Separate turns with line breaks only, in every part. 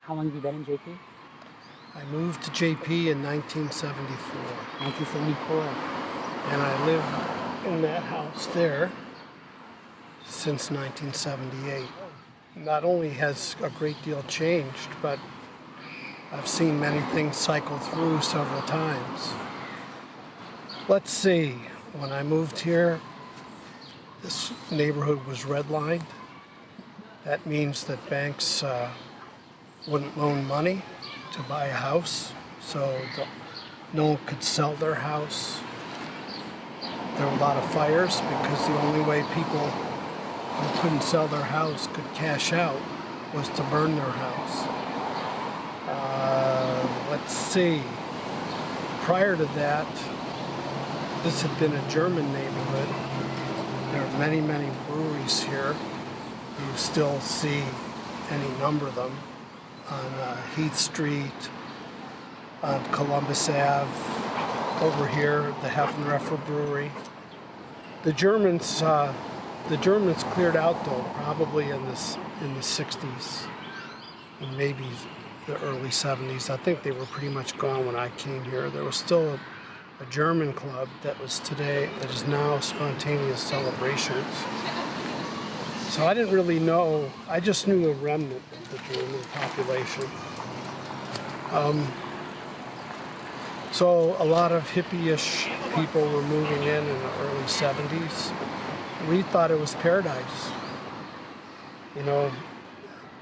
How long have you been in JP?
I moved to JP in 1974,
1974.
and I live in that house there since 1978. Not only has a great deal changed, but I've seen many things cycle through several times. Let's see, when I moved here, this neighborhood was redlined. That means that banks wouldn't loan money to buy a house, so no one could sell their house. There were a lot of fires because the only way people who couldn't sell their house could cash out was to burn their house. Let's see. Prior to that, this had been a German neighborhood. There are many, many breweries here. You still see any number of them on Heath Street, on Columbus Ave, over here, the Heffenreffer Brewery. The Germans cleared out though, probably in the 60s and maybe the early 70s. I think they were pretty much gone when I came here. There was still a German club that is now Spontaneous Celebrations. So I didn't really know, I just knew a remnant of the German population. So a lot of hippie-ish people were moving in the early 70s. We thought it was paradise. You know,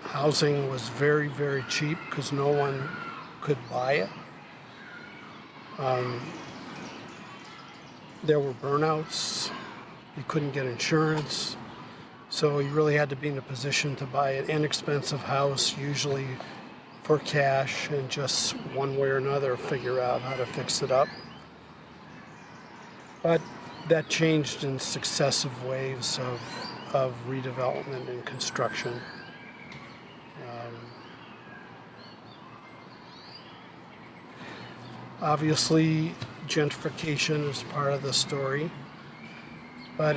housing was very, very cheap because no one could buy it. There were burnouts. You couldn't get insurance. So you really had to be in a position to buy an inexpensive house, usually for cash, and just one way or another figure out how to fix it up. But that changed in successive waves of redevelopment and construction. Obviously, gentrification is part of the story, but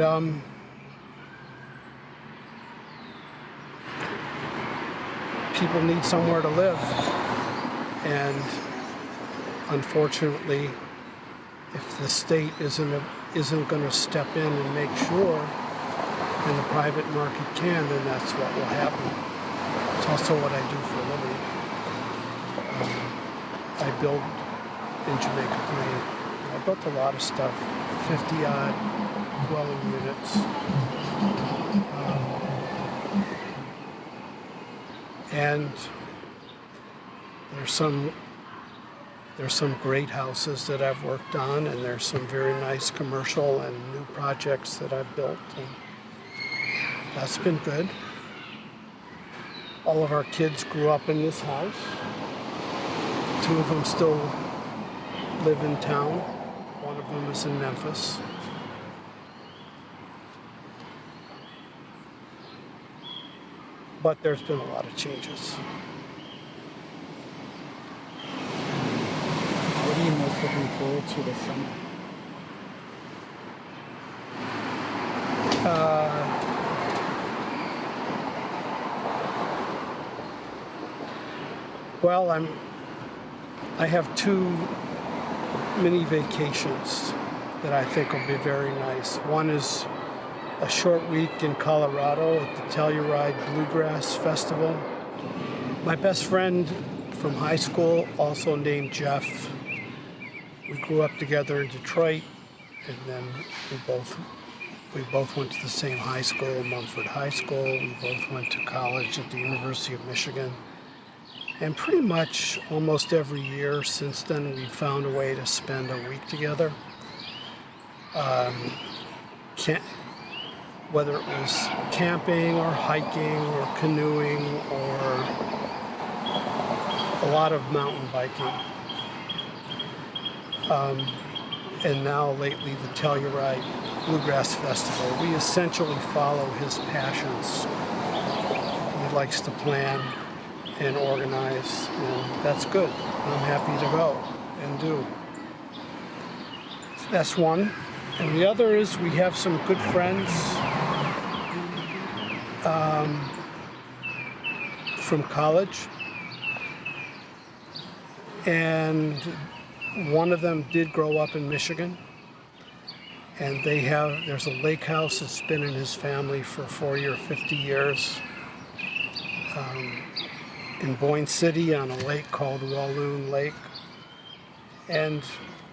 people need somewhere to live, and unfortunately, if the state isn't going to step in and make sure, and the private market can, then that's what will happen. It's also what I do for a living. I build in Jamaica Plain. I built a lot of stuff, 50-odd dwelling units. And there's some great houses that I've worked on, and there's some very nice commercial and new projects that I've built, and that's been good. All of our kids grew up in this house. 2 of them still live in town. One of them is in Memphis. But there's been a lot of changes.
What are you most looking forward to this summer?
Well, I have 2 mini vacations that I think will be very nice. One is a short week in Colorado at the Telluride Bluegrass Festival. My best friend from high school, also named Jeff, we grew up together in Detroit, and then we both went to the same high school, Mumford High School. We both went to college at the University of Michigan. And pretty much almost every year since then, we found a way to spend a week together. Whether it was camping or hiking or canoeing or a lot of mountain biking. And now lately the Telluride Bluegrass Festival. We essentially follow his passions. He likes to plan and organize, and that's good. I'm happy to go and do. That's one. And the other is we have some good friends from college And one of them did grow up in Michigan. And there's a lake house that's been in his family for 40 or 50 years in Boyne City on a lake called Loon Lake. And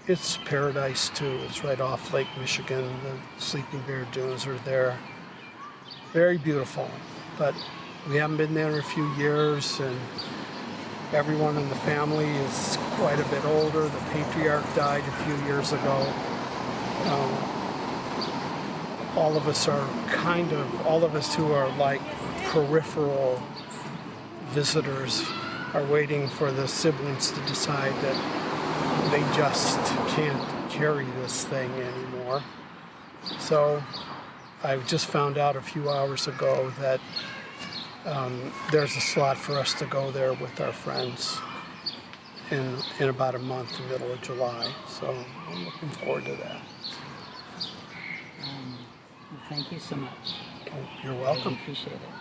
it's paradise too. It's right off Lake Michigan. The Sleeping Bear Dunes are there. Very beautiful. But we haven't been there in a few years, and everyone in the family is quite a bit older. The patriarch died a few years ago. All of us who are like peripheral visitors are waiting for the siblings to decide that they just can't carry this thing anymore. So I just found out a few hours ago that there's a slot for us to go there with our friends in about a month, the middle of July. So I'm looking forward to that.
Thank you so much.
You're
I
welcome.
appreciate it.